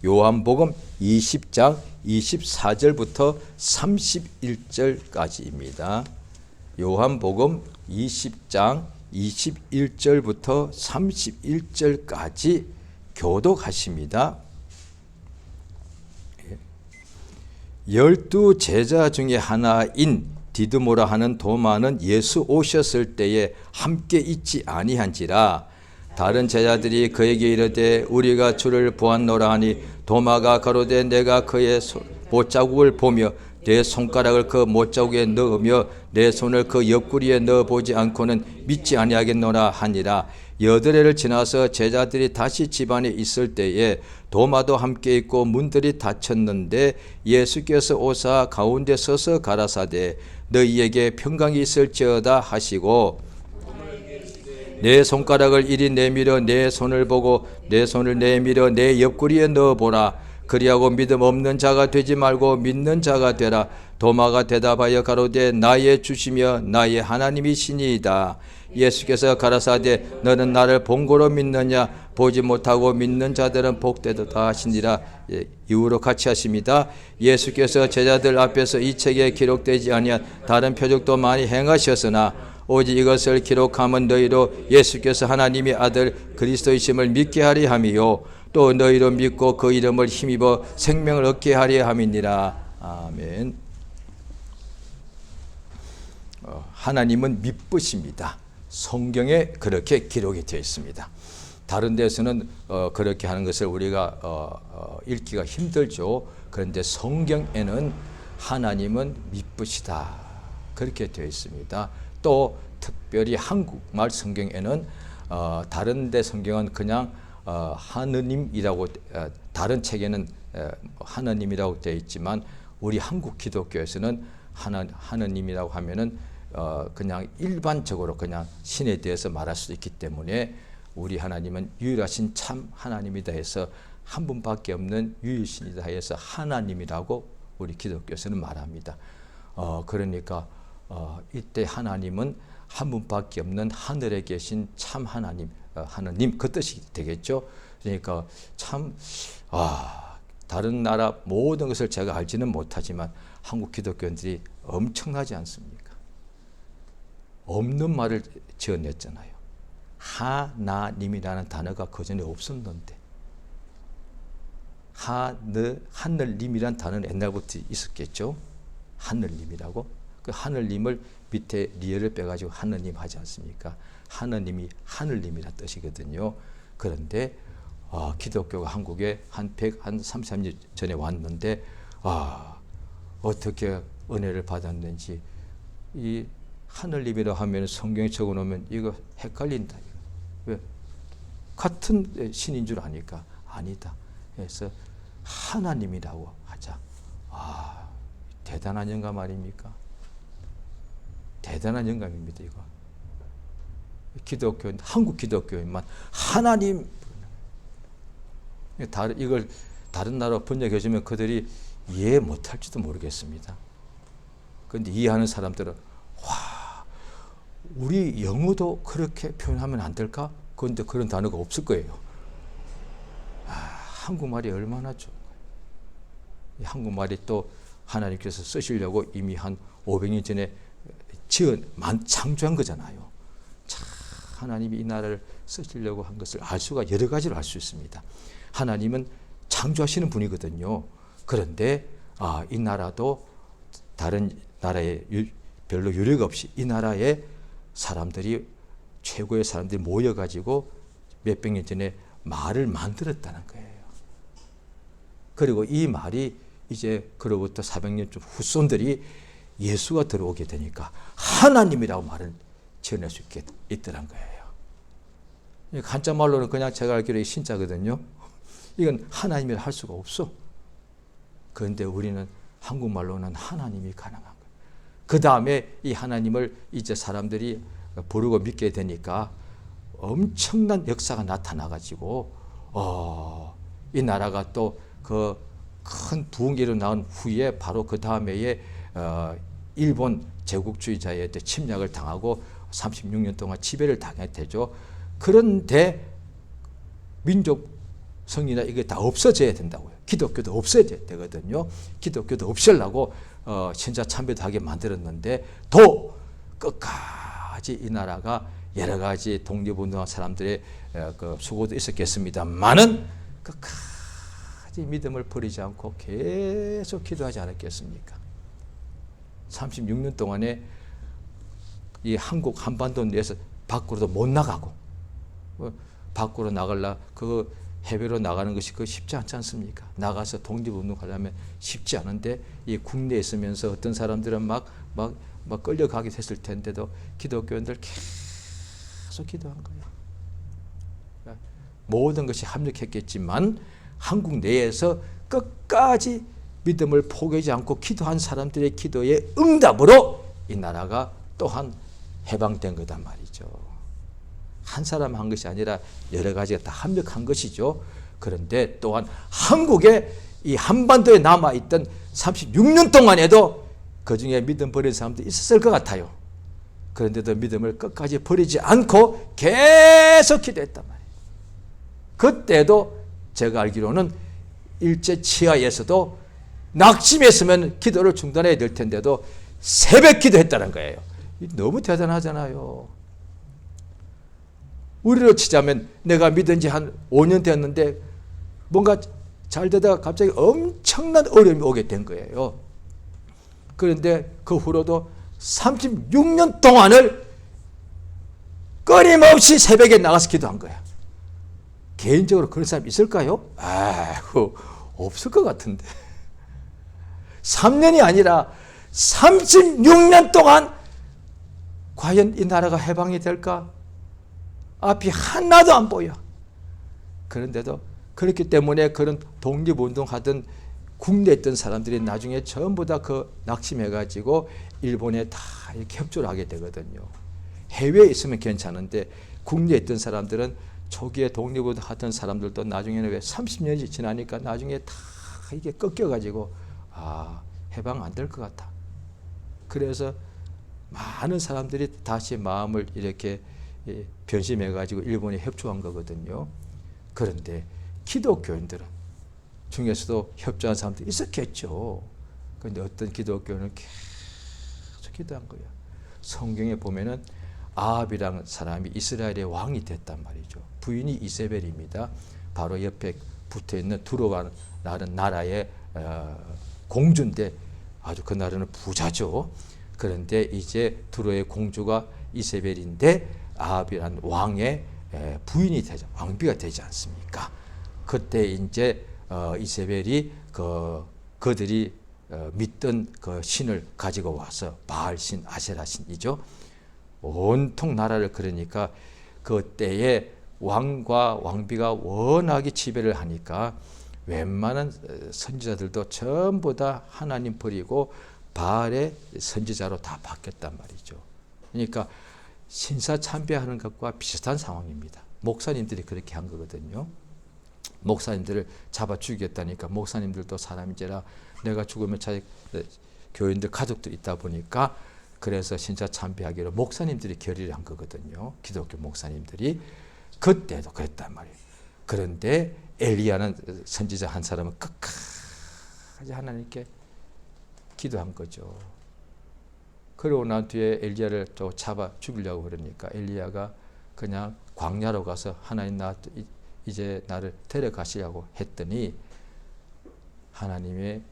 요한복음 20장 24절부터 31절까지입니다. 요한복음 20장 21절부터 31절까지 교독하십니다. 12 제자 중에 하나인 디드모라 하는 도마는 예수 오셨을 때에 함께 있지 아니한지라. 다른 제자들이 그에게 이르되 우리가 주를 보았노라 하니 도마가 가로되 내가 그의 못자국을 보며 내 손가락을 그 못자국에 넣으며 내 손을 그 옆구리에 넣어보지 않고는 믿지 아니하겠노라 하니라. 여드레를 지나서 제자들이 다시 집안에 있을 때에 도마도 함께 있고 문들이 닫혔는데 예수께서 오사 가운데 서서 가라사대 너희에게 평강이 있을지어다 하시고 내 손가락을 이리 내밀어 내 손을 보고 내 손을 내밀어 내 옆구리에 넣어보라. 그리하고 믿음 없는 자가 되지 말고 믿는 자가 되라. 도마가 대답하여 가로되 나의 주시며 나의 하나님이시니이다. 예수께서 가라사대 너는 나를 본고로 믿느냐. 보지 못하고 믿는 자들은 복되도다 하시니라. 이후로 같이 하십니다. 예수께서 제자들 앞에서 이 책에 기록되지 아니한 다른 표적도 많이 행하셨으나 오직 이것을 기록함은 너희로 예수께서 하나님의 아들 그리스도이심을 믿게 하리 함이요 또 너희로 믿고 그 이름을 힘입어 생명을 얻게 하리 함이니라. 아멘. 하나님은 미쁘십니다. 성경에 그렇게 기록이 되어 있습니다. 다른 데서는 그렇게 하는 것을 우리가 읽기가 힘들죠. 그런데 성경에는 하나님은 미쁘시다 그렇게 되어 있습니다. 또 특별히 한국말 성경에는 다른 데 성경은 그냥 하느님이라고 다른 책에는 하느님이라고 되어 있지만 우리 한국 기독교에서는 하느님이라고 하면은 그냥 일반적으로 그냥 신에 대해서 말할 수 있기 때문에 우리 하나님은 유일하신 참 하나님이다 해서 한 분밖에 없는 유일신이다 해서 하나님이라고 우리 기독교에서는 말합니다. 그러니까 이때 하나님은 한 분밖에 없는 하늘에 계신 참 하나님, 하느님 그 뜻이 되겠죠. 그러니까 참 다른 나라 모든 것을 제가 알지는 못하지만 한국 기독교인들이 엄청나지 않습니까? 없는 말을 지어냈잖아요. 하나님이라는 단어가 그전에 없었는데 하늘님이라는 단어는 옛날부터 있었겠죠. 하늘님이라고. 그 하늘님을 밑에 리얼을 빼가지고 하느님 하지 않습니까? 하느님이 하늘님이란 뜻이거든요. 그런데 기독교가 한국에 한 133년 전에 왔는데 어떻게 은혜를 받았는지 이 하늘님이라 하면 성경에 적어놓으면 이거 헷갈린다. 왜? 같은 신인 줄 아니까 아니다. 그래서 하나님이라고 하자. 대단한 영감 아닙니까? 대단한 영감입니다. 이거 기독교인 한국 기독교인만 하나님 이걸 다른 나라로 번역해 주면 그들이 이해 못할지도 모르겠습니다. 그런데 이해하는 사람들은 우리 영어도 그렇게 표현하면 안 될까? 그런데 그런 단어가 없을 거예요. 한국말이 얼마나 좋은 거예요. 한국말이 또 하나님께서 쓰시려고 이미 한 500년 전에 창조한 거잖아요. 하나님이 이 나라를 쓰시려고 한 것을 알 수가 여러 가지로 알 수 있습니다. 하나님은 창조하시는 분이거든요. 그런데 이 나라도 다른 나라에 별로 유례가 없이 이 나라에 사람들이 최고의 사람들이 모여가지고 몇백 년 전에 말을 만들었다는 거예요. 그리고 이 말이 이제 그로부터 400년쯤 후손들이 예수가 들어오게 되니까 하나님이라고 말을 지어낼 수 있게 있더란 거예요. 한자 말로는 그냥 제가 알기로 신자거든요. 이건 하나님이라 할 수가 없어. 그런데 우리는 한국말로는 하나님이 가능한 거예요. 그 다음에 이 하나님을 이제 사람들이 부르고 믿게 되니까 엄청난 역사가 나타나가지고 이 나라가 또 그 큰 부흥기로 나온 후에 바로 그 다음에 일본 제국주의자에 침략을 당하고 36년 동안 지배를 당했대죠. 그런데 민족 성리나 이게 다 없어져야 된다고요. 기독교도 없어야 되거든요. 기독교도 없애려고 신자 참배도 하게 만들었는데 도 끝까지 이 나라가 여러 가지 독립운동한 사람들의 그 수고도 있었겠습니다만은 끝까지 믿음을 버리지 않고 계속 기도하지 않았겠습니까? 36년 동안에 이 한국 한반도 내에서 밖으로도 못 나가고 밖으로 나가려 그 해외로 나가는 것이 그 쉽지 않지 않습니까? 나가서 독립운동하려면 쉽지 않은데 이 국내에 있으면서 어떤 사람들은 막 끌려가게 됐을 텐데도 기독교인들 계속 기도한 거예요. 모든 것이 합력했겠지만 한국 내에서 끝까지 믿음을 포기하지 않고 기도한 사람들의 기도의 응답으로 이 나라가 또한 해방된 거단 말이죠. 한 사람 한 것이 아니라 여러 가지가 다 합력한 것이죠. 그런데 또한 한국의 이 한반도에 남아있던 36년 동안에도 그 중에 믿음 버린 사람도 있었을 것 같아요. 그런데도 믿음을 끝까지 버리지 않고 계속 기도했단 말이에요. 그때도 제가 알기로는 일제 치하에서도 낙심했으면 기도를 중단해야 될 텐데도 새벽 기도했다는 거예요. 너무 대단하잖아요. 우리로 치자면 내가 믿은 지 한 5년 됐는데 뭔가 잘 되다가 갑자기 엄청난 어려움이 오게 된 거예요. 그런데 그 후로도 36년 동안을 끊임없이 새벽에 나가서 기도한 거야. 개인적으로 그런 사람 있을까요? 아이고, 없을 것 같은데. 3년이 아니라 36년 동안 과연 이 나라가 해방이 될까? 앞이 하나도 안 보여. 그런데도 그렇기 때문에 그런 독립운동하던 국내에 있던 사람들이 나중에 전부 다 그 낙심해가지고 일본에 다 이렇게 협조를 하게 되거든요. 해외에 있으면 괜찮은데 국내에 있던 사람들은 초기에 독립운동 하던 사람들도 나중에는 왜 30년이 지나니까 나중에 다 이게 꺾여가지고 해방 안 될 것 같아. 그래서 많은 사람들이 다시 마음을 이렇게 변심해가지고 일본에 협조한 거거든요. 그런데 기독교인들은 중에서도 협조한 사람들이 있었겠죠. 그런데 어떤 기독교인은 계속 기도한 거예요. 성경에 보면은 아합이라는 사람이 이스라엘의 왕이 됐단 말이죠. 부인이 이세벨입니다. 바로 옆에 붙어있는 두로라는 나라의 공주인데 아주 그 나라는 부자죠. 그런데 이제 두로의 공주가 이세벨인데 아합이라는 왕의 부인이 되죠. 왕비가 되지 않습니까? 그때 이제 이세벨이 그들이 믿던 그 신을 가지고 와서 바알신, 아세라신이죠. 온통 나라를 그러니까 그때의 왕과 왕비가 워낙에 지배를 하니까 웬만한 선지자들도 전부 다 하나님 버리고 바알의 선지자로 다 바뀌었단 말이죠. 그러니까 신사 참배하는 것과 비슷한 상황입니다. 목사님들이 그렇게 한 거거든요. 목사님들을 잡아 죽이겠다니까 목사님들도 사람이지라 내가 죽으면 자기 교인들 가족도 있다 보니까 그래서 신사 참배하기로 목사님들이 결의를 한 거거든요. 기독교 목사님들이. 그때도 그랬단 말이에요. 그런데 엘리야는 선지자 한 사람은 끝까지 하나님께 기도한 거죠. 그러고 난 뒤에 엘리야를 또 잡아 죽이려고 그러니까 엘리야가 그냥 광야로 가서 하나님 이제 나를 데려가시라고 했더니 하나님의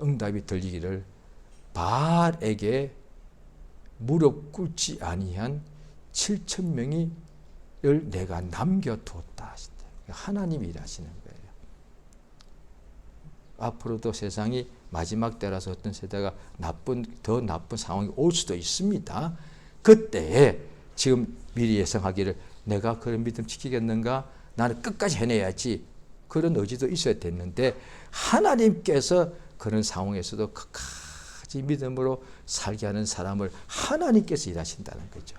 응답이 들리기를 바알에게 무릎 꿇지 아니한 7,000명을 내가 남겨두었다 하신다. 하나님이 일하시는 거예요. 앞으로도 세상이 마지막 때라서 어떤 세대가 더 나쁜 상황이 올 수도 있습니다. 그때에 지금 미리 예상하기를 내가 그런 믿음 지키겠는가? 나는 끝까지 해내야지. 그런 의지도 있어야 됐는데 하나님께서 그런 상황에서도 끝까지 믿음으로 살게 하는 사람을 하나님께서 일하신다는 거죠.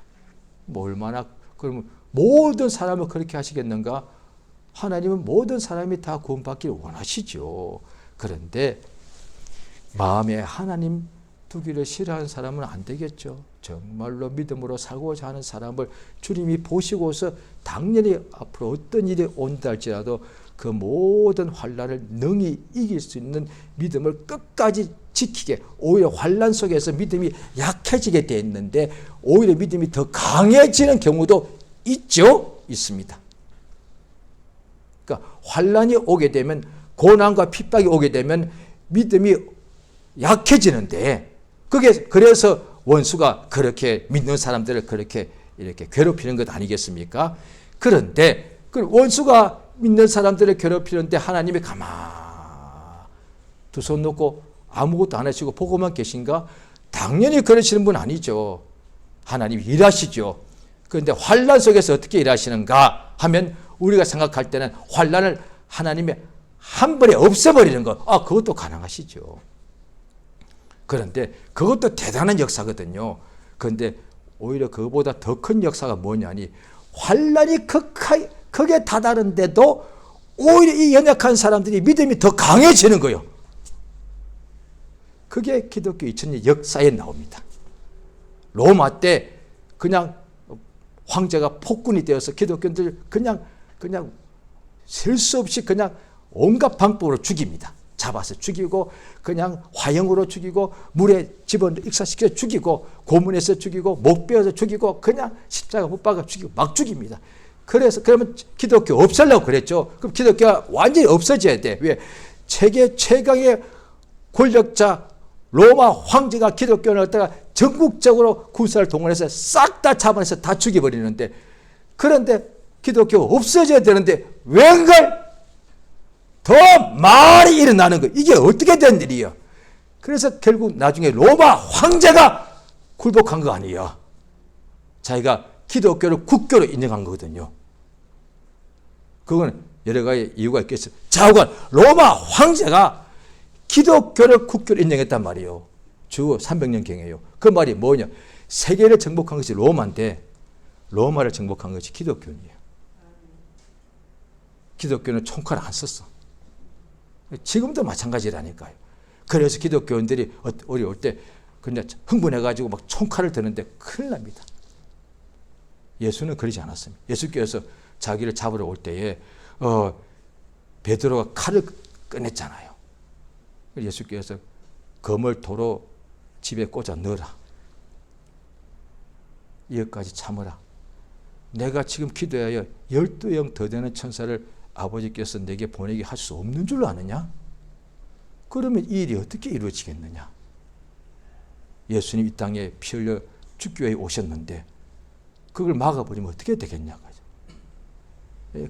뭐 얼마나 그러면 모든 사람을 그렇게 하시겠는가? 하나님은 모든 사람이 다 구원받기를 원하시죠. 그런데 마음에 하나님 두기를 싫어하는 사람은 안 되겠죠. 정말로 믿음으로 살고자 하는 사람을 주님이 보시고서 당연히 앞으로 어떤 일이 온다 할지라도 그 모든 환난을 능히 이길 수 있는 믿음을 끝까지 지키게, 오히려 환난 속에서 믿음이 약해지게 돼 있는데 오히려 믿음이 더 강해지는 경우도 있죠. 있습니다. 그러니까 환난이 오게 되면, 고난과 핍박이 오게 되면 믿음이 약해지는데, 그래서 원수가 그렇게 믿는 사람들을 그렇게 이렇게 괴롭히는 것 아니겠습니까? 그런데 그 원수가 믿는 사람들을 괴롭히는데 하나님이 가만 두 손 놓고 아무것도 안 하시고 보고만 계신가? 당연히 그러시는 분 아니죠. 하나님이 일하시죠. 그런데 환난 속에서 어떻게 일하시는가 하면, 우리가 생각할 때는 환난을 하나님이 한 번에 없애버리는 것, 그것도 가능하시죠. 그런데 그것도 대단한 역사거든요. 그런데 오히려 그거보다 더 큰 역사가 뭐냐니, 환난이 크게 다다른데도 오히려 이 연약한 사람들이 믿음이 더 강해지는 거예요. 그게 기독교 2000년 역사에 나옵니다. 로마 때 그냥 황제가 폭군이 되어서 기독교인들 그냥 셀 수 없이 그냥 온갖 방법으로 죽입니다. 잡아서 죽이고, 그냥 화형으로 죽이고, 물에 집어넣어 익사시켜 죽이고, 고문해서 죽이고, 목 베어서 죽이고, 그냥 십자가 못 박아 죽이고 막 죽입니다. 그러면 기독교 없애려고 그랬죠. 그럼 기독교가 완전히 없어져야 돼. 왜? 세계 최강의 권력자 로마 황제가 기독교를 갖다가 전국적으로 군사를 동원해서 싹 다 잡아내서 다 죽여버리는데, 그런데 기독교가 없어져야 되는데 웬걸 더 많이 일어나는 거, 이게 어떻게 된 일이에요? 그래서 결국 나중에 로마 황제가 굴복한 거 아니에요. 자기가 기독교를 국교로 인정한 거거든요. 그건 여러 가지 이유가 있겠어요. 자오간 로마 황제가 기독교를 국교로 인정했단 말이에요. 주 300년경이에요. 그 말이 뭐냐? 세계를 정복한 것이 로마인데 로마를 정복한 것이 기독교예요. 기독교는 총칼 안 썼어. 지금도 마찬가지라니까요. 그래서 기독교인들이 어려울 때 그냥 흥분해가지고 막 총칼을 드는데 큰일 납니다. 예수는 그러지 않았습니다. 예수께서 자기를 잡으러 올 때에 베드로가 칼을 꺼냈잖아요. 예수께서 검을 도로 집에 꽂아 넣어라. 이것까지 참으라. 내가 지금 기도하여 12영 더 되는 천사를 아버지께서 내게 보내게 할 수 없는 줄 아느냐? 그러면 이 일이 어떻게 이루어지겠느냐? 예수님 이 땅에 피 흘려 죽기 위해 오셨는데 그걸 막아버리면 어떻게 되겠냐고.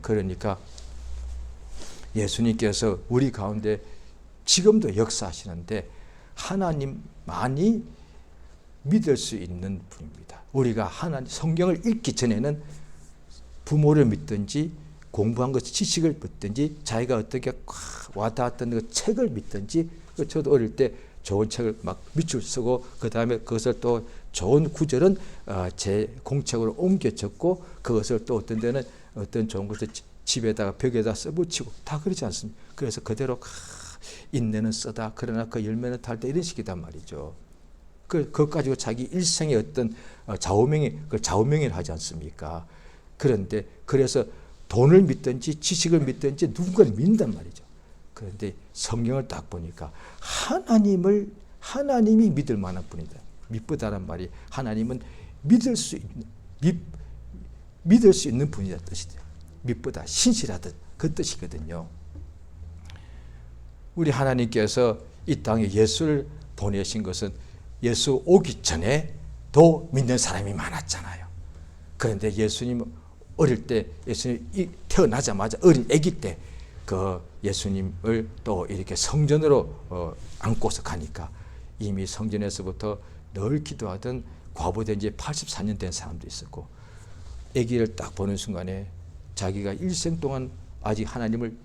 그러니까 예수님께서 우리 가운데 지금도 역사하시는데 하나님만이 믿을 수 있는 분입니다. 우리가 하나님 성경을 읽기 전에는 부모를 믿든지 공부한 것 지식을 믿든지 자기가 어떻게 와닿았던 그 책을 믿든지, 저도 어릴 때 좋은 책을 막 밑줄 쓰고 그 다음에 그것을 또 좋은 구절은 제 공책으로 옮겨 적고 그것을 또 어떤 데는 어떤 좋은 것을 집에다가 벽에다 써붙이고 다 그러지 않습니까? 그래서 그대로 인내는 쓰다 그러나 그 열매는 탈다 이런 식이단 말이죠. 그것 가지고 자기 일생의 어떤 좌우명을 하지 않습니까? 그런데 그래서 돈을 믿든지 지식을 믿든지 누군가를 믿는단 말이죠. 그런데 성경을 딱 보니까 하나님이 믿을 만한 분이다. 믿보다란 말이 하나님은 믿을 수 있는 분이다 뜻이 돼요. 믿보다 신실하다 그 뜻이거든요. 우리 하나님께서 이 땅에 예수를 보내신 것은 예수 오기 전에도 믿는 사람이 많았잖아요. 그런데 예수님 어릴 때, 예수님 태어나자마자 어린 아기 때 그 예수님을 또 이렇게 성전으로 안고서 가니까 이미 성전에서부터 늘 기도하던 과부된 지 84년 된 사람도 있었고, 아기를 딱 보는 순간에 자기가 일생 동안 아직 하나님을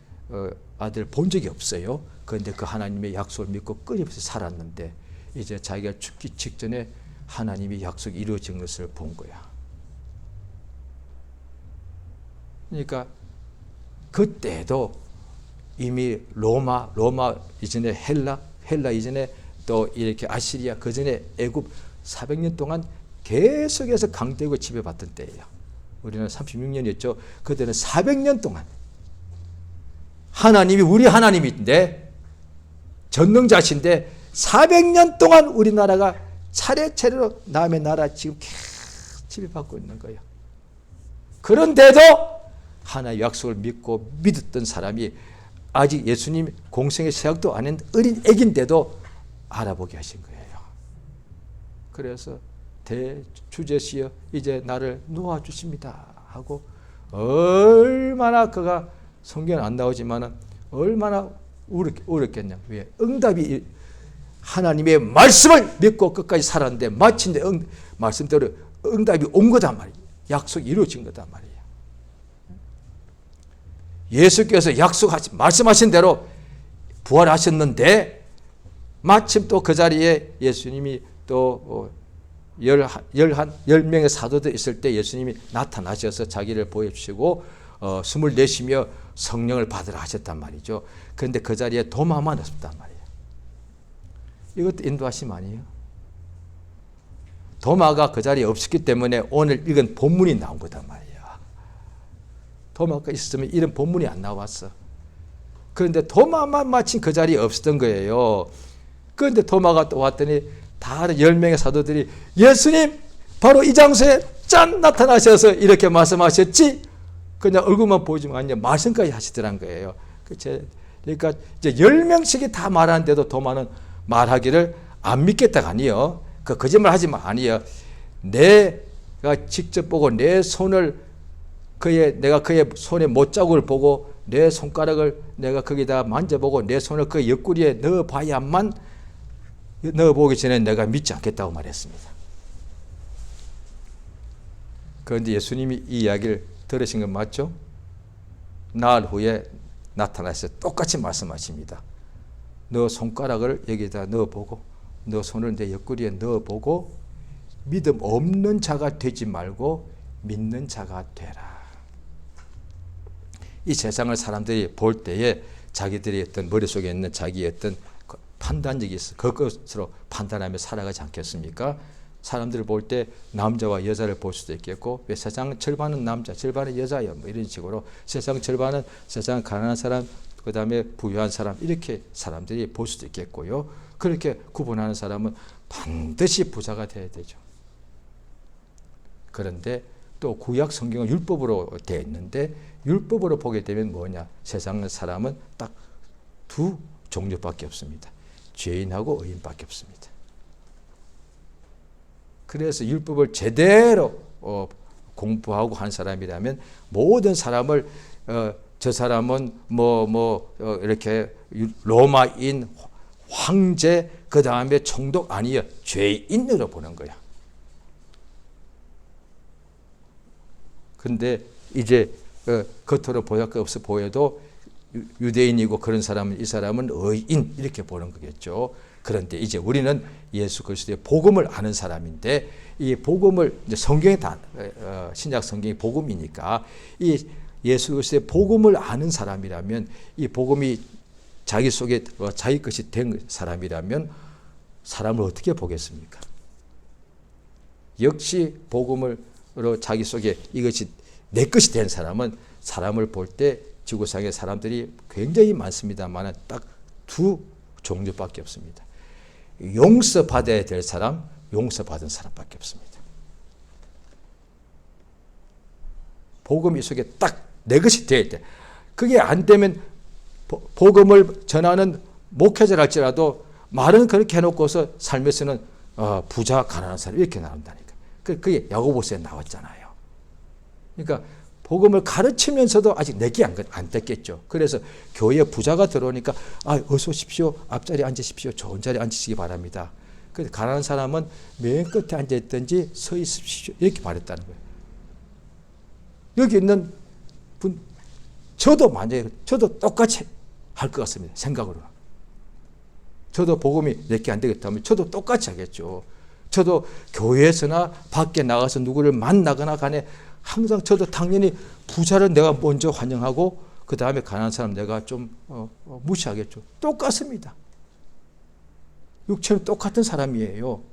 아들 본 적이 없어요. 그런데 그 하나님의 약속을 믿고 끊임없이 살았는데 이제 자기가 죽기 직전에 하나님이 약속이 이루어진 것을 본 거야. 그러니까 그때도 이미 로마 이전에 헬라 이전에 또 이렇게 아시리아, 그 전에 애굽 400년 동안 계속해서 강대국을 지배받던 때예요. 우리는 36년이었죠. 그때는 400년 동안 하나님이 우리 하나님인데 전능자신데 400년 동안 우리나라가 차례차례로 남의 나라 지금 계속 지배받고 있는 거예요. 그런데도 하나의 약속을 믿고 믿었던 사람이 아직 예수님 공생의 시작도 안 했는 어린 애기인데도 알아보게 하신 거예요. 그래서 대주제시여 이제 나를 놓아주십니다 하고 얼마나 그가 성경은 안 나오지만 얼마나 울었겠냐. 왜? 응답이 하나님의 말씀을 믿고 끝까지 살았는데 마침내 말씀대로 응답이 온 거단 말이에요. 약속이 이루어진 거단 말이에요. 예수께서 말씀하신 대로 부활하셨는데 마침 또 그 자리에 예수님이 또 10명의 사도들 있을 때 예수님이 나타나셔서 자기를 보여주시고 숨을 내쉬며 성령을 받으라 하셨단 말이죠. 그런데 그 자리에 도마만 없었단 말이에요. 이것도 인도하심 아니에요? 도마가 그 자리에 없었기 때문에 오늘 이건 본문이 나온 거단 말이에요. 도마가 있었으면 이런 본문이 안 나왔어. 그런데 도마만 마침 그 자리에 없었던 거예요. 그런데 도마가 또 왔더니 다른 10명의 사도들이 예수님 바로 이 장소에 짠 나타나셔서 이렇게 말씀하셨지 그냥 얼굴만 보여주면 아니냐 말씀까지 하시더란 거예요. 그러니까 이제 10명씩이 다 말하는데도 도마는 말하기를 안 믿겠다가 아니에요. 그 거짓말 하지 마 아니에요. 내가 직접 보고 내 손을 내가 그의 손의 못자국을 보고 내 손가락을 내가 거기다 만져보고 내 손을 그 옆구리에 넣어봐야만 넣어보기 전에 내가 믿지 않겠다고 말했습니다. 그런데 예수님이 이 이야기를 들으신 건 맞죠? 나흘 후에 나타나서 똑같이 말씀하십니다. 너 손가락을 여기다 넣어보고 너 손을 내 옆구리에 넣어보고 믿음 없는 자가 되지 말고 믿는 자가 되라. 이 세상을 사람들이 볼 때에 자기들이 어떤 머릿속에 있는 자기의 어떤 판단력이 있어. 그것으로 판단하며 살아가지 않겠습니까? 사람들을 볼 때 남자와 여자를 볼 수도 있겠고 왜 세상 절반은 남자 절반은 여자야 뭐 이런 식으로 세상 절반은 세상 가난한 사람 그 다음에 부유한 사람 이렇게 사람들이 볼 수도 있겠고요. 그렇게 구분하는 사람은 반드시 부자가 돼야 되죠. 그런데 또 구약 성경은 율법으로 되어 있는데 율법으로 보게 되면 뭐냐? 세상 사람은 딱 두 종류밖에 없습니다. 죄인하고 의인밖에 없습니다. 그래서 율법을 제대로 공부하고 한 사람이라면 모든 사람을 저 사람은 이렇게 로마인, 황제, 그 다음에 총독 아니여 죄인으로 보는 거야. 근데 이제 겉으로 보약 없어 보여도 유대인이고 그런 사람은 이 사람은 의인 이렇게 보는 거겠죠. 그런데 이제 우리는 예수 그리스도의 복음을 아는 사람인데 이 복음을 이제 성경에 신약 성경이 복음이니까 이 예수 그리스도의 복음을 아는 사람이라면 이 복음이 자기 속에 자기 것이 된 사람이라면 사람을 어떻게 보겠습니까? 역시 복음으로 자기 속에 이것이 내 것이 된 사람은 사람을 볼 때 지구상의 사람들이 굉장히 많습니다만 딱 두 종류밖에 없습니다. 용서받아야 될 사람, 용서받은 사람밖에 없습니다. 복음이 속에 딱 내 것이 되어야 돼. 그게 안 되면 복음을 전하는 목회자랄지라도 말은 그렇게 해놓고서 삶에서는 부자, 가난한 사람 이렇게 나온다니까. 그게 야고보서에 나왔잖아요. 그러니까 복음을 가르치면서도 아직 내게 안 됐겠죠. 그래서 교회에 부자가 들어오니까 어서 오십시오. 앞자리에 앉으십시오. 좋은 자리에 앉으시기 바랍니다. 그래서 가난한 사람은 맨 끝에 앉아있든지 서 있으십시오. 이렇게 말했다는 거예요. 여기 있는 분 저도 똑같이 할 것 같습니다. 생각으로. 저도 복음이 내게 안 되겠다면 저도 똑같이 하겠죠. 저도 교회에서나 밖에 나가서 누구를 만나거나 간에 항상 저도 당연히 부자를 내가 먼저 환영하고 그 다음에 가난한 사람 내가 좀 무시하겠죠. 똑같습니다. 육체는 똑같은 사람이에요.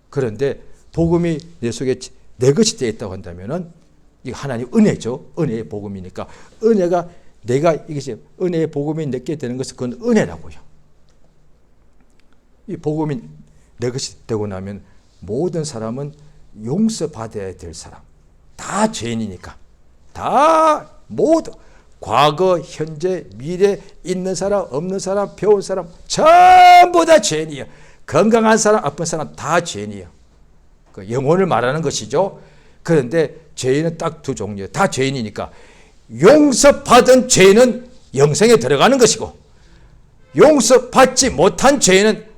그런데 복음이 내 속에 내 것이 되어 있다고 한다면은 이 하나님 은혜죠. 은혜의 복음이니까 은혜가 내가 이것이 은혜의 복음이 내게 되는 것은 그건 은혜라고요. 이 복음이 내 것이 되고 나면 모든 사람은 용서받아야 될 사람, 다 죄인이니까, 다 모두 과거, 현재, 미래, 있는 사람, 없는 사람, 배운 사람 전부 다 죄인이에요. 건강한 사람, 아픈 사람 다 죄인이에요. 그 영혼을 말하는 것이죠. 그런데 죄인은 딱 두 종류예요. 다 죄인이니까 용서받은 죄인은 영생에 들어가는 것이고, 용서받지 못한 죄인은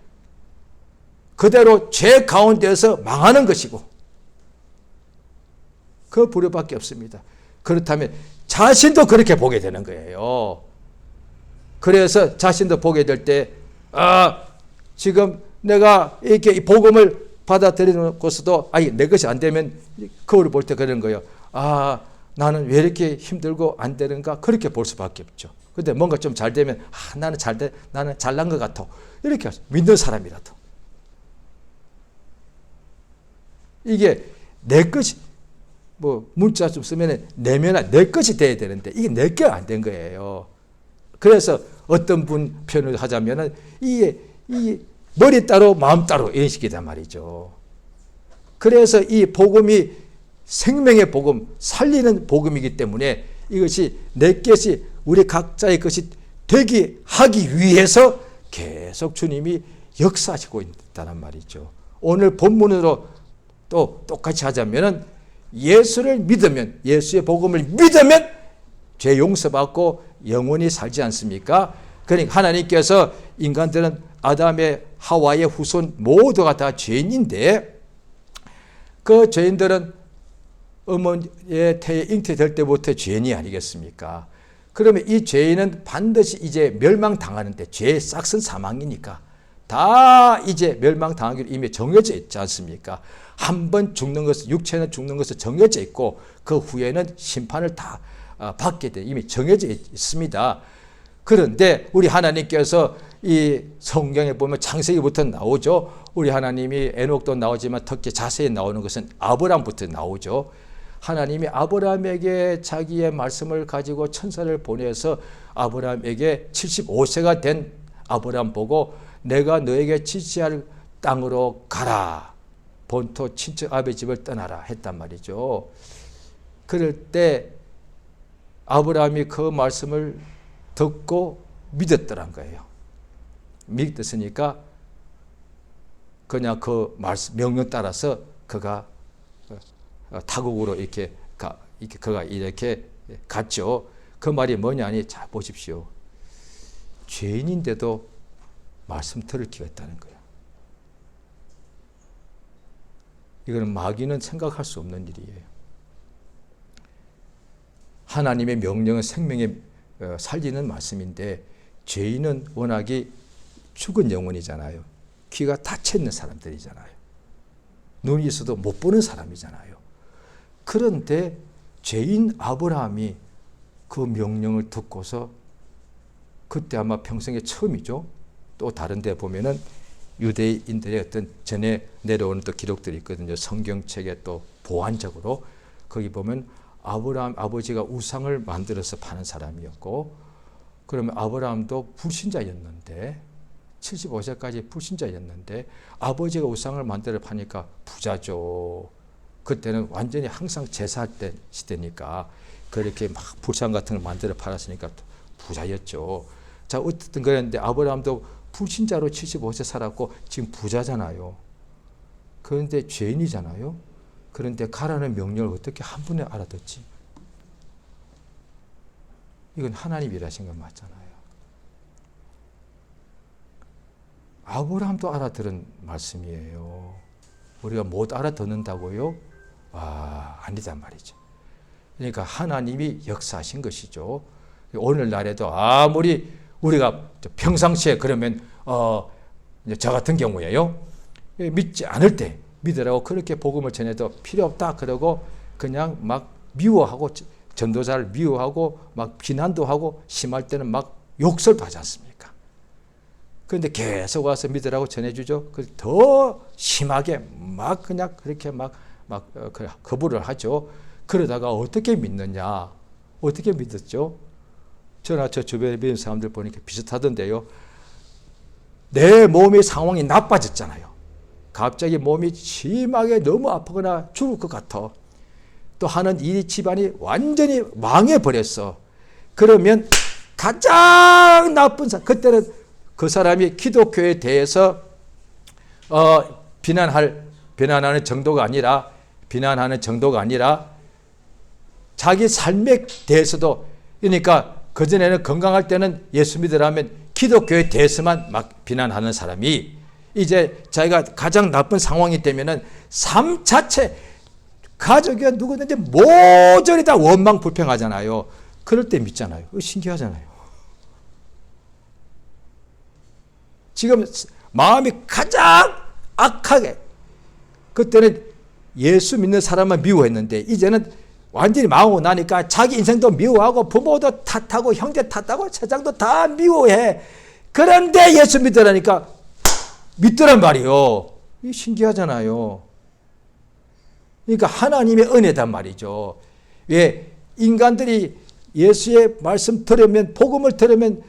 그대로 죄 가운데서 망하는 것이고, 그 부류밖에 없습니다. 그렇다면 자신도 그렇게 보게 되는 거예요. 그래서 자신도 보게 될 때, 지금 내가 이렇게 이 복음을 받아들이고서도 내 것이 안 되면 거울을 볼 때 그런 거예요. 나는 왜 이렇게 힘들고 안 되는가? 그렇게 볼 수밖에 없죠. 근데 뭔가 좀 잘 되면 나는 잘난 것 같아. 이렇게 믿는 사람이라도. 이게 내 것이, 문자 좀 쓰면 내면화 내 것이 돼야 되는데 이게 내 게 안 된 거예요. 그래서 어떤 분 표현을 하자면은 이 머리 따로 마음 따로 이런 식이단 말이죠. 그래서 이 복음이 생명의 복음, 살리는 복음이기 때문에 이것이 내 것이 우리 각자의 것이 되게 하기 위해서 계속 주님이 역사하시고 있다는 말이죠. 오늘 본문으로 또 똑같이 하자면은 예수를 믿으면, 예수의 복음을 믿으면 죄 용서받고 영원히 살지 않습니까? 그러니까 하나님께서 인간들은 아담의 하와의 후손 모두가 다 죄인인데, 그 죄인들은 어머니의 태에 잉태될 때부터 죄인이 아니겠습니까? 그러면 이 죄인은 반드시 이제 멸망당하는데, 죄의 싹은 사망이니까 다 이제 멸망당하기로 이미 정해져 있지 않습니까? 한 번 죽는 것은, 육체는 죽는 것은 정해져 있고 그 후에는 심판을 다 받게 돼 이미 정해져 있습니다. 그런데 우리 하나님께서 이 성경에 보면 창세기부터 나오죠. 우리 하나님이 에녹도 나오지만 특히 자세히 나오는 것은 아브라함부터 나오죠. 하나님이 아브라함에게 자기의 말씀을 가지고 천사를 보내서 아브라함에게 75세가 된 아브라함 보고 내가 너에게 지시할 땅으로 가라. 본토 친척 아버지 집을 떠나라 했단 말이죠. 그럴 때 아브라함이 그 말씀을 듣고 믿었더란 거예요. 믿었으니까 그냥 그 말씀 명령 따라서 그가 타국으로 그가 이렇게 갔죠. 그 말이 뭐냐니, 자 보십시오. 죄인인데도 말씀 들을 기가 있다는 거예요. 이거는 마귀는 생각할 수 없는 일이에요. 하나님의 명령은 생명에 살리는 말씀인데, 죄인은 워낙에 죽은 영혼이잖아요. 귀가 닫혀 있는 사람들이잖아요. 눈이 있어도 못 보는 사람이잖아요. 그런데 죄인 아브라함이 그 명령을 듣고서, 그때 아마 평생에 처음이죠. 또 다른 데 보면은 유대인들의 어떤 전에 내려오는 또 기록들이 있거든요. 성경책에 또 보완적으로 거기 보면 아브라함 아버지가 우상을 만들어서 파는 사람이었고, 그러면 아브라함도 불신자였는데 75세까지 불신자였는데 아버지가 우상을 만들어 파니까 부자죠. 그때는 완전히 항상 제사할 때 시대니까 그렇게 막 불상 같은 걸 만들어 팔았으니까 부자였죠. 자, 어쨌든 그랬는데 아브라함도 불신자로 75세 살았고 지금 부자잖아요. 그런데 죄인이잖아요. 그런데 가라는 명령을 어떻게 한 번에 알아듣지? 이건 하나님이 일하신 건 맞잖아요. 아브라함도 알아들은 말씀이에요. 우리가 못 알아듣는다고요? 아니단 말이죠. 그러니까 하나님이 역사하신 것이죠. 오늘날에도 아무리 우리가 평상시에 그러면 저 같은 경우에요, 믿지 않을 때 믿으라고 그렇게 복음을 전해도 필요 없다 그러고 그냥 막 미워하고, 전도자를 미워하고 막 비난도 하고, 심할 때는 막 욕설하지 않습니까? 그런데 계속 와서 믿으라고 전해주죠. 더 심하게 막 그냥 그렇게 막 거부를 하죠. 그러다가 어떻게 믿느냐? 어떻게 믿었죠? 저나 저 주변에 믿는 사람들 보니까 비슷하던데요. 내 몸의 상황이 나빠졌잖아요. 갑자기 몸이 심하게 너무 아프거나 죽을 것 같아. 또 하는 이 집안이 완전히 망해버렸어. 그러면 가장 나쁜 사람, 그때는 그 사람이 기독교에 대해서 비난하는 정도가 아니라 자기 삶에 대해서도, 그러니까 그전에는 건강할 때는 예수 믿으라면 기독교에 대해서만 막 비난하는 사람이 이제 자기가 가장 나쁜 상황이 되면은 삶 자체, 가족이 누구든지 모조리 다 원망 불평하잖아요. 그럴 때 믿잖아요. 신기하잖아요. 지금 마음이 가장 악하게, 그때는 예수 믿는 사람만 미워했는데 이제는 완전히 망하고 나니까 자기 인생도 미워하고 부모도 탓하고 형제 탓하고 세상도 다 미워해. 그런데 예수 믿으라니까 믿더란 말이요. 이 신기하잖아요. 그러니까 하나님의 은혜단 말이죠. 왜 인간들이 예수의 말씀 들으면, 복음을 들으면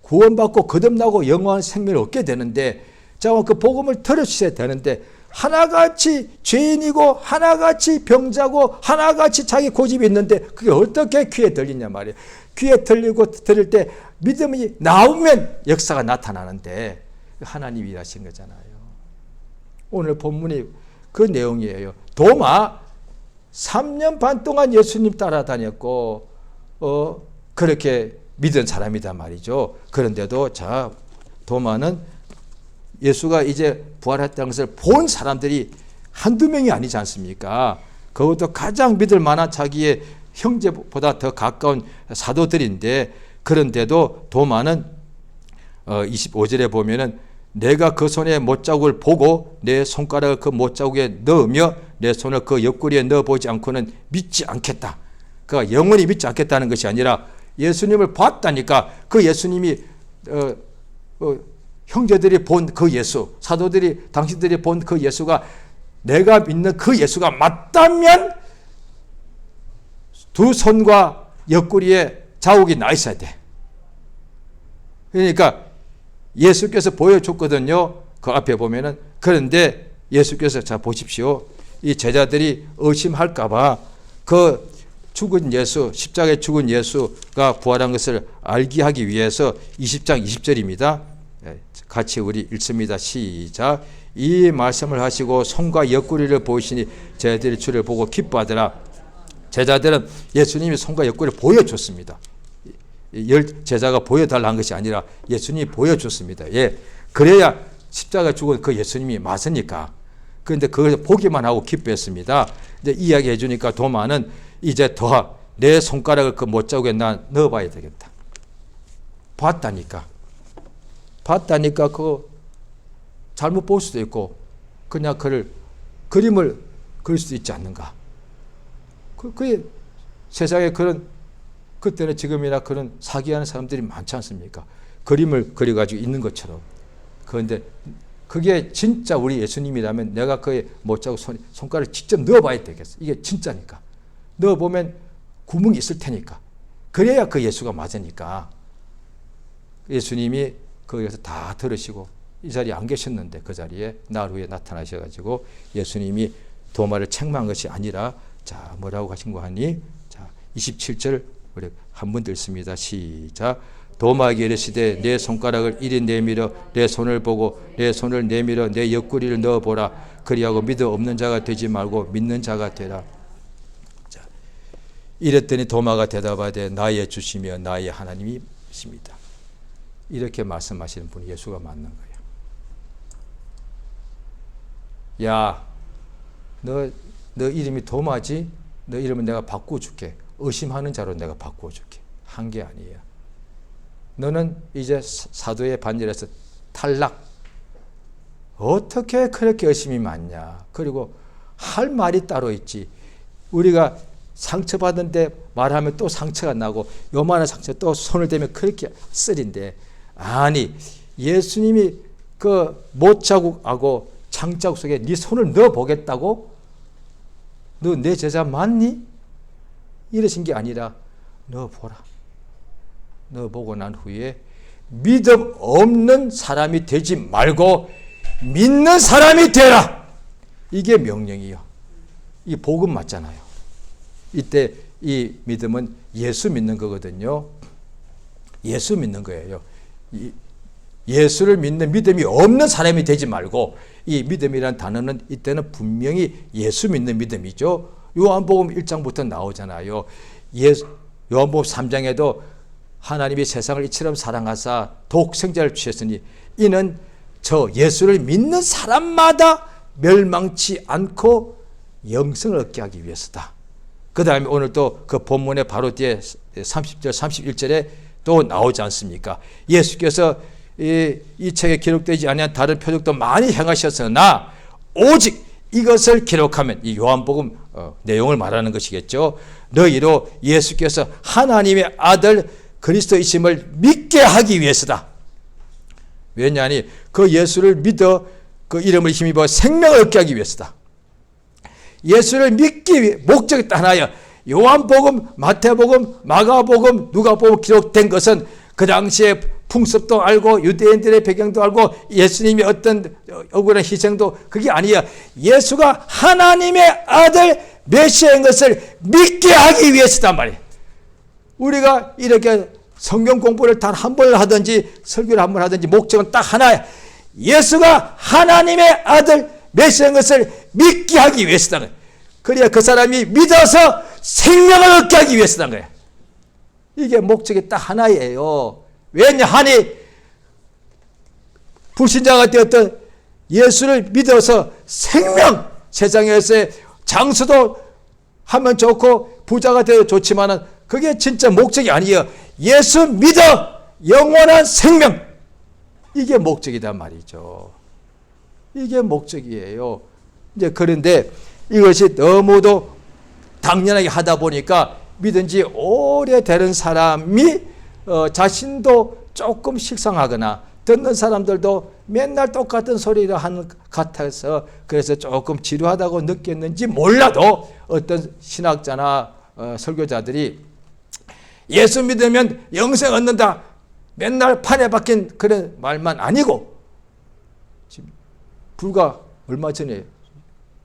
구원받고 거듭나고 영원한 생명을 얻게 되는데, 자, 그 복음을 들으셔야 되는데 하나같이 죄인이고 하나같이 병자고 하나같이 자기 고집이 있는데 그게 어떻게 귀에 들리냐 말이에요. 귀에 들릴 때 믿음이 나오면 역사가 나타나는데 하나님이 일하신 거잖아요. 오늘 본문이 그 내용이에요. 도마 3년 반 동안 예수님 따라다녔고 그렇게 믿은 사람이단 말이죠. 그런데도 자, 도마는 예수가 이제 부활했다는 것을 본 사람들이 한두 명이 아니지 않습니까? 그것도 가장 믿을 만한 자기의 형제보다 더 가까운 사도들인데, 그런데도 도마는 25절에 보면은 내가 그 손에 못자국을 보고 내 손가락을 그 못자국에 넣으며 내 손을 그 옆구리에 넣어보지 않고는 믿지 않겠다. 그러니까 영원히 믿지 않겠다는 것이 아니라 예수님을 봤다니까 그 예수님이 형제들이 본 그 예수, 사도들이, 당신들이 본 그 예수가, 내가 믿는 그 예수가 맞다면 두 손과 옆구리에 자국이 나 있어야 돼. 그러니까 예수께서 보여줬거든요. 그 앞에 보면은. 그런데 예수께서, 자 보십시오. 이 제자들이 의심할까봐 그 죽은 예수, 십자가에 죽은 예수가 부활한 것을 알게 하기 위해서 20장 20절입니다. 같이 우리 읽습니다. 시작. 이 말씀을 하시고 손과 옆구리를 보시니 제자들이 주를 보고 기뻐하더라. 제자들은 예수님이 손과 옆구리를 보여줬습니다. 제자가 보여달라는 것이 아니라 예수님이 보여줬습니다. 예, 그래야 십자가 죽은 그 예수님이 맞으니까. 그런데 그걸 보기만 하고 기뻐했습니다. 이제 이야기해 주니까 도마는 이제 더 내 손가락을 그 못자국에 넣어봐야 되겠다. 봤다니까 그거 잘못 볼 수도 있고 그냥 그림을 그릴 수도 있지 않는가. 그게 세상에 그때는 지금이나 그런 사기하는 사람들이 많지 않습니까? 그림을 그려가지고 있는 것처럼. 그런데 그게 진짜 우리 예수님이라면 내가 그의 못자국 손가락을 직접 넣어봐야 되겠어. 이게 진짜니까. 넣어보면 구멍이 있을 테니까. 그래야 그 예수가 맞으니까. 예수님이 거기서 다 들으시고 이 자리에 안 계셨는데 그 자리에 나흘 후에 나타나셔가지고 예수님이 도마를 책망한 것이 아니라, 자 뭐라고 하신 거 하니? 자 27절 우리 한 번 더 읽습니다. 시작. 도마에게 이르시되 내 손가락을 이리 내밀어 내 손을 보고 내 손을 내밀어 내 옆구리를 넣어보라. 그리하고 믿음 없는 자가 되지 말고 믿는 자가 되라. 자, 이랬더니 도마가 대답하되 나의 주시며 나의 하나님이십니다. 이렇게 말씀하시는 분이 예수가 맞는 거예요. 야, 너 이름이 도마지? 너 이름은 내가 바꿔줄게. 의심하는 자로 내가 바꿔줄게. 한 게 아니에요. 너는 이제 사도의 반열에서 탈락. 어떻게 그렇게 의심이 많냐. 그리고 할 말이 따로 있지. 우리가 상처받은데 말하면 또 상처가 나고 요만한 상처 또 손을 대면 그렇게 쓰린데, 아니 예수님이 그 못자국하고 창자국 속에 네 손을 넣어보겠다고? 너 내 제자 맞니? 이러신 게 아니라 넣어보라. 너 보고 난 후에 믿음 없는 사람이 되지 말고 믿는 사람이 되라. 이게 명령이요. 이 복음 맞잖아요. 이때 이 믿음은 예수 믿는 거거든요. 예수 믿는 거예요. 예수를 믿는 믿음이 없는 사람이 되지 말고, 이 믿음이라는 단어는 이때는 분명히 예수 믿는 믿음이죠. 요한복음 1장부터 나오잖아요. 요한복음 3장에도 하나님이 세상을 이처럼 사랑하사 독생자를 주셨으니 이는 저 예수를 믿는 사람마다 멸망치 않고 영생을 얻게 하기 위해서다. 그 다음에 오늘 또 그 본문의 바로 뒤에 30절 31절에 또 나오지 않습니까? 예수께서 이 책에 기록되지 아니한 다른 표적도 많이 행하셨으나 오직 이것을 기록하면, 이 요한복음 내용을 말하는 것이겠죠. 너희로 예수께서 하나님의 아들 그리스도이심을 믿게 하기 위해서다. 왜냐하니 그 예수를 믿어 그 이름을 힘입어 생명을 얻게 하기 위해서다. 예수를 믿기 위해 목적이 딱 하나야. 요한복음, 마태복음, 마가복음, 누가복음 기록된 것은 그 당시에 풍습도 알고 유대인들의 배경도 알고 예수님의 어떤 억울한 희생도 그게 아니야. 예수가 하나님의 아들 메시아인 것을 믿게 하기 위해서단 말이야. 우리가 이렇게 성경 공부를 단 한 번 하든지 설교를 한 번 하든지 목적은 딱 하나야. 예수가 하나님의 아들 메시아인 것을 믿게 하기 위해서다. 그래야 그 사람이 믿어서 생명을 얻게 하기 위해서다 거야. 이게 목적이 딱 하나예요. 왜냐하니 불신자가 되었던 예수를 믿어서 생명, 세상에서의 장수도 하면 좋고 부자가 되어 좋지만은 그게 진짜 목적이 아니에요. 예수 믿어 영원한 생명, 이게 목적이란 말이죠. 이게 목적이에요. 이제 그런데 이것이 너무도 당연하게 하다 보니까 믿은 지 오래되는 사람이 자신도 조금 식상하거나 듣는 사람들도 맨날 똑같은 소리를 하는 것 같아서 그래서 조금 지루하다고 느꼈는지 몰라도 어떤 신학자나 설교자들이 예수 믿으면 영생 얻는다, 맨날 판에 박힌 그런 말만 아니고, 지금 불과 얼마 전에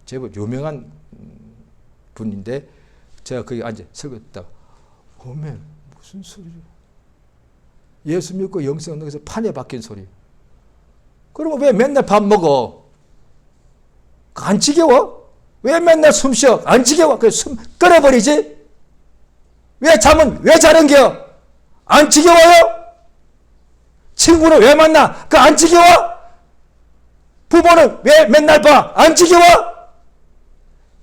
제법 유명한 분인데 제가 거기 앉아 설교했다. 오면 무슨 소리죠? 예수 믿고 영생 얻는 것에 판에 박힌 소리. 그러면 왜 맨날 밥 먹어? 안 지겨워? 왜 맨날 숨 쉬어? 안 지겨워? 그래 숨 끊어버리지? 왜 잠은 왜 자는겨? 안 지겨워요? 친구는 왜 만나? 그 안 지겨워? 부모는 왜 맨날 봐? 안 지겨워?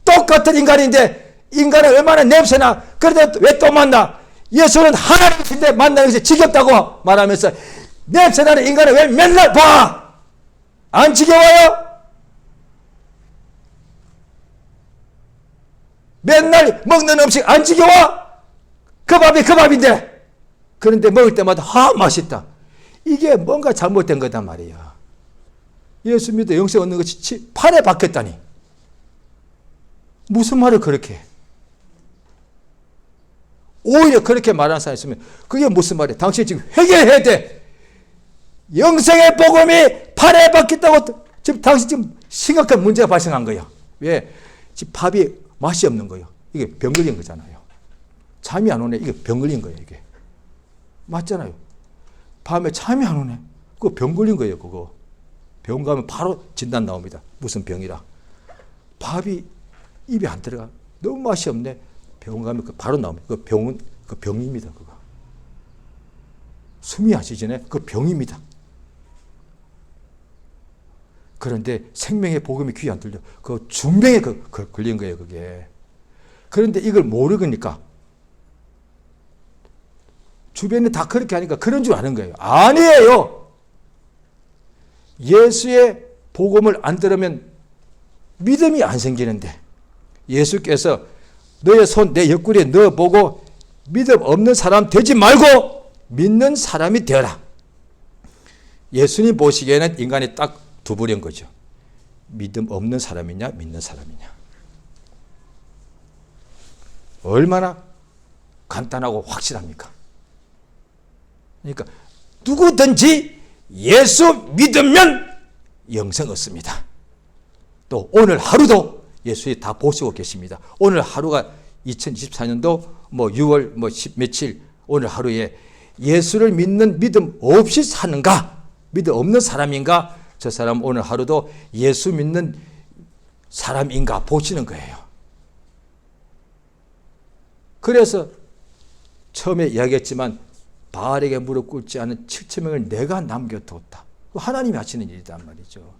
똑같은 인간인데 인간은 얼마나 냄새나? 그런데 왜 또 만나? 예수는 하나님인데 만나는 것이 지겹다고 말하면서 냄새나는 인간을 왜 맨날 봐? 안 지겨워요? 맨날 먹는 음식 안 지겨워? 그 밥이 그 밥인데 그런데 먹을 때마다 맛있다. 이게 뭔가 잘못된 거단 말이야. 예수 믿어 영생 얻는 것이 판에 박혔다니. 무슨 말을 그렇게 해? 오히려 그렇게 말하는 사람이 있으면 그게 무슨 말이야? 당신이 지금 회개해야 돼. 영생의 복음이 판에 박혔다고 지금 당신 지금 심각한 문제가 발생한 거야. 왜? 지금 밥이 맛이 없는 거예요. 이게 병 걸린 거잖아요. 잠이 안 오네. 이게 병 걸린 거예요. 이게 맞잖아요. 밤에 잠이 안 오네. 그거 병 걸린 거예요. 그거 병 가면 바로 진단 나옵니다. 무슨 병이라. 밥이 입에 안 들어가. 너무 맛이 없네. 병원 가면 바로 나옵니다. 그 병은 그 병입니다. 그거 숨이 안 쉬지네. 그 병입니다. 그런데 생명의 복음이 귀에 안 들려. 그 중병에 걸린 거예요. 그게. 그런데 이걸 모르니까 주변에 다 그렇게 하니까 그런 줄 아는 거예요. 아니에요. 예수의 복음을 안 들으면 믿음이 안 생기는데 예수께서 너의 손 내 옆구리에 넣어보고 믿음 없는 사람 되지 말고 믿는 사람이 되어라. 예수님 보시기에는 인간이 딱 두 부류인 거죠. 믿음 없는 사람이냐 믿는 사람이냐. 얼마나 간단하고 확실합니까? 그러니까 누구든지 예수 믿으면 영생 얻습니다. 또 오늘 하루도 예수님 다 보시고 계십니다. 오늘 하루가 2024년도 6월 며칠 오늘 하루에 예수를 믿는 믿음 없이 사는가, 믿음 없는 사람인가, 저 사람 오늘 하루도 예수 믿는 사람인가 보시는 거예요. 그래서 처음에 이야기했지만 바알에게 무릎 꿇지 않은 7,000명을 내가 남겨두었다. 하나님이 하시는 일이란 말이죠.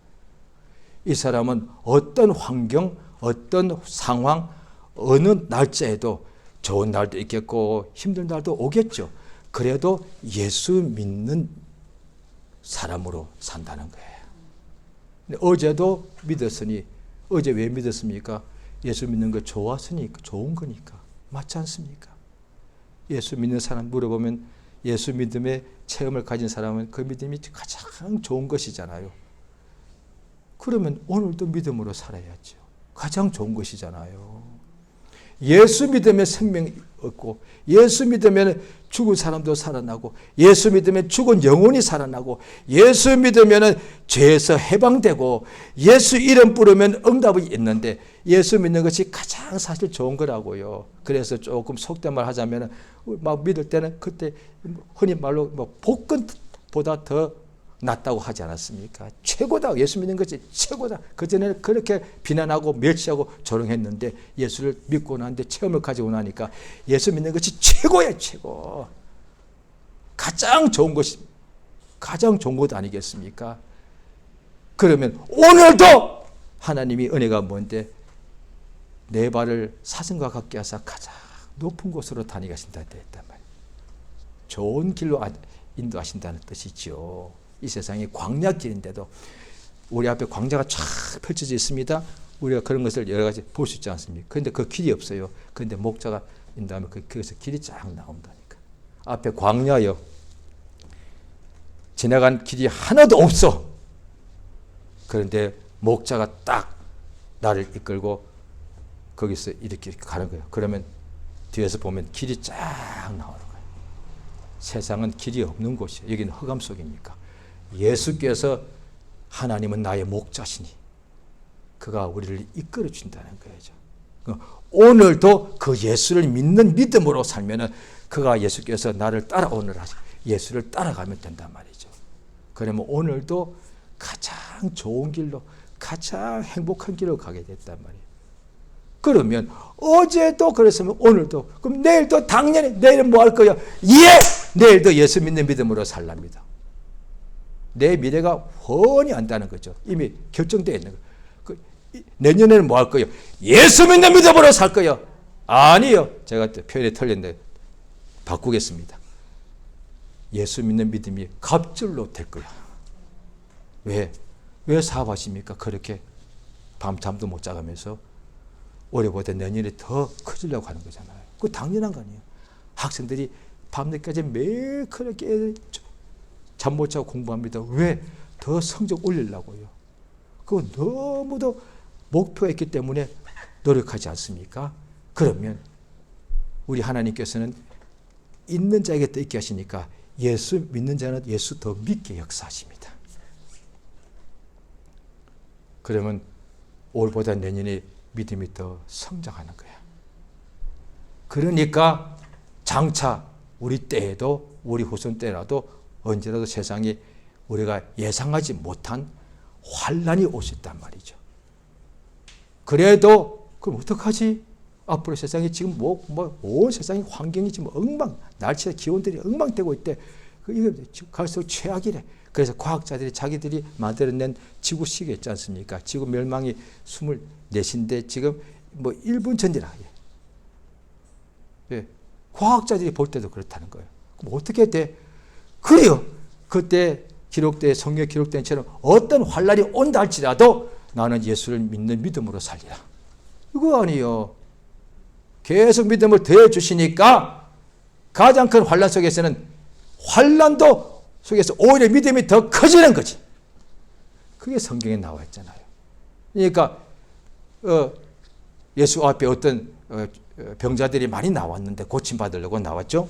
이 사람은 어떤 환경, 어떤 상황, 어느 날짜에도 좋은 날도 있겠고 힘든 날도 오겠죠. 그래도 예수 믿는 사람으로 산다는 거예요. 근데 어제도 믿었으니, 어제 왜 믿었습니까? 예수 믿는 거 좋았으니까, 좋은 거니까. 맞지 않습니까? 예수 믿는 사람 물어보면 예수 믿음의 체험을 가진 사람은 그 믿음이 가장 좋은 것이잖아요. 그러면 오늘도 믿음으로 살아야죠. 가장 좋은 것이잖아요. 예수 믿으면 생명이 얻고, 예수 믿으면 죽은 사람도 살아나고, 예수 믿으면 죽은 영혼이 살아나고, 예수 믿으면 죄에서 해방되고, 예수 이름 부르면 응답이 있는데, 예수 믿는 것이 가장 사실 좋은 거라고요. 그래서 조금 속된 말 하자면 막 믿을 때는 그때 흔히 말로 복권보다 더 낫다고 하지 않았습니까? 최고다. 예수 믿는 것이 최고다. 그전에는 그렇게 비난하고 멸시하고 조롱했는데 예수를 믿고 나는데 체험을 가지고 나니까 예수 믿는 것이 최고야, 최고. 가장 좋은 것이, 가장 좋은 것 아니겠습니까? 그러면 오늘도 하나님이 은혜가 뭔데 내 발을 사슴과 같게 하사 가장 높은 곳으로 다니게 하신다 했단 말이에요. 좋은 길로 인도하신다는 뜻이죠. 이 세상이 광야길인데도 우리 앞에 광야가 쫙 펼쳐져 있습니다. 우리가 그런 것을 여러 가지 볼 수 있지 않습니까? 그런데 그 길이 없어요. 그런데 목자가 인도하면 거기서 길이 쫙 나온다니까. 앞에 광야요. 지나간 길이 하나도 없어. 그런데 목자가 딱 나를 이끌고 거기서 이렇게 가는 거예요. 그러면 뒤에서 보면 길이 쫙 나오는 거예요. 세상은 길이 없는 곳이에요. 여기는 흑암 속이니까. 예수께서 하나님은 나의 목자시니 그가 우리를 이끌어 준다는 거죠. 오늘도 그 예수를 믿는 믿음으로 살면은 그가 예수께서 나를 따라오느라 예수를 따라가면 된단 말이죠. 그러면 오늘도 가장 좋은 길로, 가장 행복한 길로 가게 됐단 말이에요. 그러면 어제도 그랬으면 오늘도, 그럼 내일도 당연히, 내일은 뭐 할 거야? 내일도 예수 믿는 믿음으로 살랍니다. 내 미래가 훤히 안다는 거죠. 이미 결정되어 있는 거예요. 내년에는 뭐 할 거예요? 예수 믿는 믿음으로 살 거예요. 아니요. 제가 표현이 틀렸는데 바꾸겠습니다. 예수 믿는 믿음이 갑절로 될 거야. 왜 사업하십니까? 그렇게 밤잠도 못 자가면서 올해보다 내년에 더 커지려고 하는 거잖아요. 그거 당연한 거 아니에요. 학생들이 밤늦게까지 매일 그렇게 잠 못 자고 공부합니다. 왜? 더 성적 올리려고요. 그거 너무도 목표가 있기 때문에 노력하지 않습니까? 그러면 우리 하나님께서는 있는 자에게 더 있게 하시니까 예수 믿는 자는 예수 더 믿게 역사하십니다. 그러면 올보다 내년에 믿음이 더 성장하는 거야. 그러니까 장차 우리 때에도, 우리 후손 때라도 언제라도 세상에 우리가 예상하지 못한 환란이 올 수 있단 말이죠. 그래도 그럼 어떡하지? 앞으로 세상이 지금 온 세상의 환경이 지금 날씨와 기온들이 엉망되고 있대. 이거 갈수록 최악이래. 그래서 과학자들이 자기들이 만들어낸 지구시계 있지 않습니까? 지구 멸망이 24시인데 지금 1분 전이라. 예. 과학자들이 볼 때도 그렇다는 거예요. 그럼 어떻게 돼? 그래요. 그때 기록된, 성경에 기록된 처럼 어떤 환란이 온다 할지라도 나는 예수를 믿는 믿음으로 살리라. 이거 아니에요. 계속 믿음을 더해 주시니까 가장 큰 환란 속에서는 환란도 속에서 오히려 믿음이 더 커지는 거지. 그게 성경에 나와 있잖아요. 그러니까 예수 앞에 어떤 병자들이 많이 나왔는데 고침받으려고 나왔죠.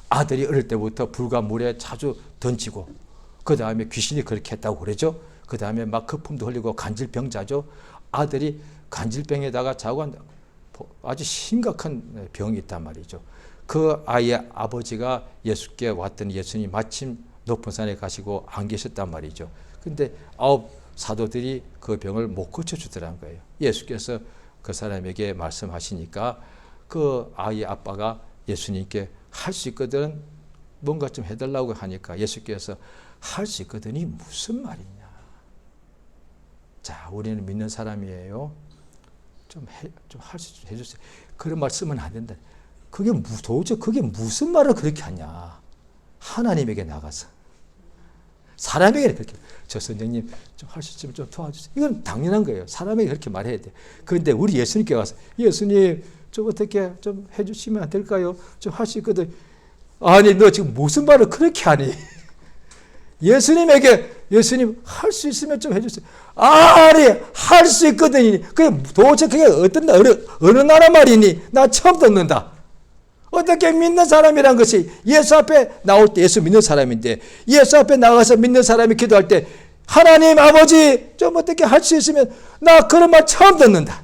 아들이 어릴 때부터 불과 물에 자주 던지고 그 다음에 귀신이 그렇게 했다고 그러죠. 그 다음에 막 거품도 흘리고 간질병자죠. 아들이 간질병에다가 자고 한다. 아주 심각한 병이 있단 말이죠. 그 아이의 아버지가 예수께 왔더니 예수님 마침 높은 산에 가시고 안 계셨단 말이죠. 근데 9 사도들이 그 병을 못 고쳐주더라는 거예요. 예수께서 그 사람에게 말씀하시니까 그 아이의 아빠가 예수님께 할 수 있거든, 뭔가 좀 해달라고 하니까 예수께서 할 수 있거든이 무슨 말이냐. 자, 우리는 믿는 사람이에요. 좀 할 수 좀 해주세요. 그런 말 쓰면 안 된다. 그게 도대체 그게 무슨 말을 그렇게 하냐. 하나님에게 나가서. 사람에게 그렇게, 저 선생님 좀 할 수 있으면 좀 도와주세요. 이건 당연한 거예요. 사람에게 그렇게 말해야 돼. 그런데 우리 예수님께 와서 예수님 좀 어떻게 좀 해주시면 안 될까요? 좀 할 수 있거든. 아니, 너 지금 무슨 말을 그렇게 하니? 예수님 할 수 있으면 좀 해주세요. 아니, 할 수 있거든. 그게 도대체 그게 어느 나라 말이니? 나 처음 듣는다. 어떻게 믿는 사람이란 것이 예수 앞에 나올 때 예수 믿는 사람인데 예수 앞에 나가서 믿는 사람이 기도할 때 하나님 아버지 좀 어떻게 할 수 있으면 나 그런 말 처음 듣는다.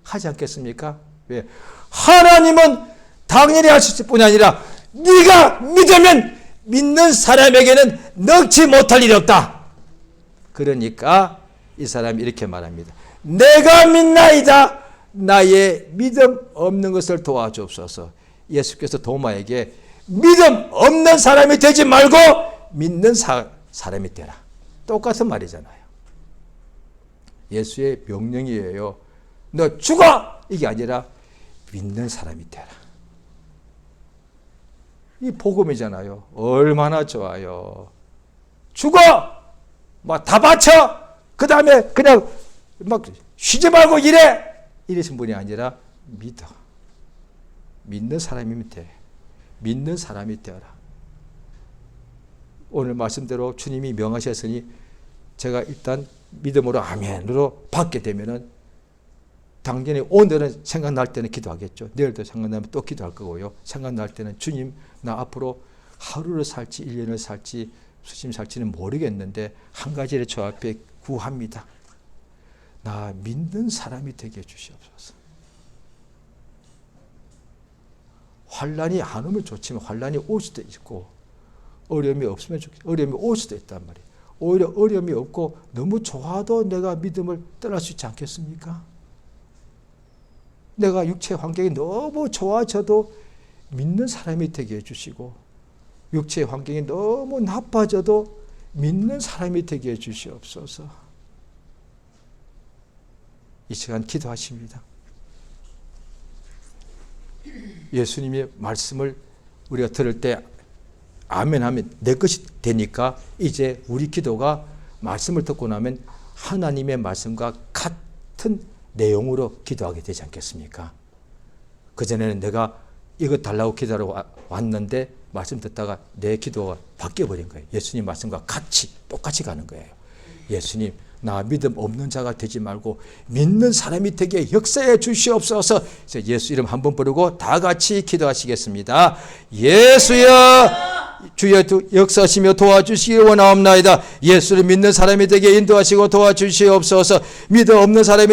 하지 않겠습니까? 왜? 하나님은 당연히 할 수 있을 뿐이 아니라 네가 믿으면 믿는 사람에게는 넣지 못할 일이 없다. 그러니까 이 사람이 이렇게 말합니다. 내가 믿나이다. 나의 믿음 없는 것을 도와주옵소서. 예수께서 도마에게 믿음 없는 사람이 되지 말고 믿는 사람이 되라. 똑같은 말이잖아요. 예수의 명령이에요. 너 죽어! 이게 아니라 믿는 사람이 되라. 이 복음이잖아요. 얼마나 좋아요. 죽어! 막 다 바쳐! 그 다음에 그냥 막 쉬지 말고 일해! 이러신 분이 아니라 믿어. 믿는 사람이면 돼. 믿는 사람이 되어라. 오늘 말씀대로 주님이 명하셨으니 제가 일단 믿음으로 아멘으로 받게 되면은 당연히 오늘은 생각날 때는 기도하겠죠. 내일도 생각나면 또 기도할 거고요. 생각날 때는 주님 나 앞으로 하루를 살지 1년을 살지 수십 살지는 모르겠는데 한 가지를 저 앞에 구합니다. 나 믿는 사람이 되게 해주시옵소서. 환난이 안 오면 좋지만 환난이 올 수도 있고 어려움이 없으면 좋겠고 어려움이 올 수도 있단 말이에요. 오히려 어려움이 없고 너무 좋아도 내가 믿음을 떠날 수 있지 않겠습니까? 내가 육체 환경이 너무 좋아져도 믿는 사람이 되게 해주시고 육체 환경이 너무 나빠져도 믿는 사람이 되게 해주시옵소서. 이 시간 기도하십니다. 예수님의 말씀을 우리가 들을 때 아멘하면 내 것이 되니까 이제 우리 기도가 말씀을 듣고 나면 하나님의 말씀과 같은 내용으로 기도하게 되지 않겠습니까? 그전에는 내가 이거 달라고 기도하러 왔는데 말씀 듣다가 내 기도가 바뀌어버린 거예요. 예수님 말씀과 같이 똑같이 가는 거예요. 예수님 나 믿음 없는 자가 되지 말고 믿는 사람이 되게 역사해 주시옵소서. 예수 이름 한번 부르고 다 같이 기도하시겠습니다. 예수여 주여 역사하시며 도와주시기 원하옵나이다. 예수를 믿는 사람이 되게 인도하시고 도와주시옵소서. 믿음 없는 사람이